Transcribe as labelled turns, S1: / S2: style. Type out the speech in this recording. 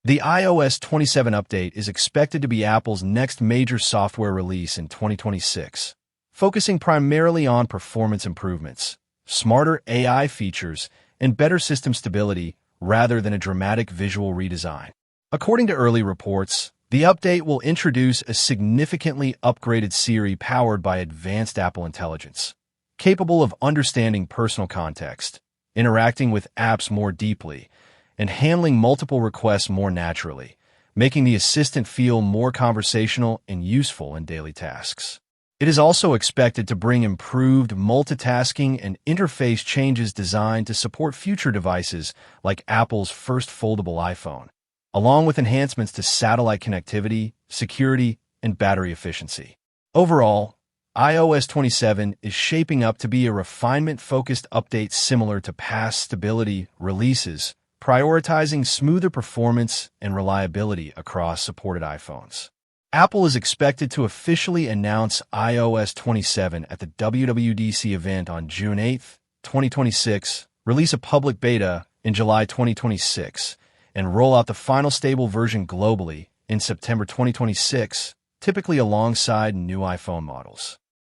S1: The iOS 27 update is expected to be Apple's next major software release in 2026, focusing primarily on performance improvements, smarter AI features, and better system stability rather than a dramatic visual redesign. According to early reports, the update will introduce a significantly upgraded Siri powered by advanced Apple Intelligence, capable of understanding personal context, interacting with apps more deeply, and handling multiple requests more naturally, making the assistant feel more conversational and useful in daily tasks. It is also expected to bring improved multitasking and interface changes designed to support future devices like Apple's first foldable iPhone, along with enhancements to satellite connectivity, security, and battery efficiency. Overall, iOS 27 is shaping up to be a refinement-focused update similar to past stability releases, prioritizing smoother performance and reliability across supported iPhones. Apple is expected to officially announce iOS 27 at the WWDC event on June 8, 2026, release a public beta in July 2026, and roll out the final stable version globally in September 2026, typically alongside new iPhone models.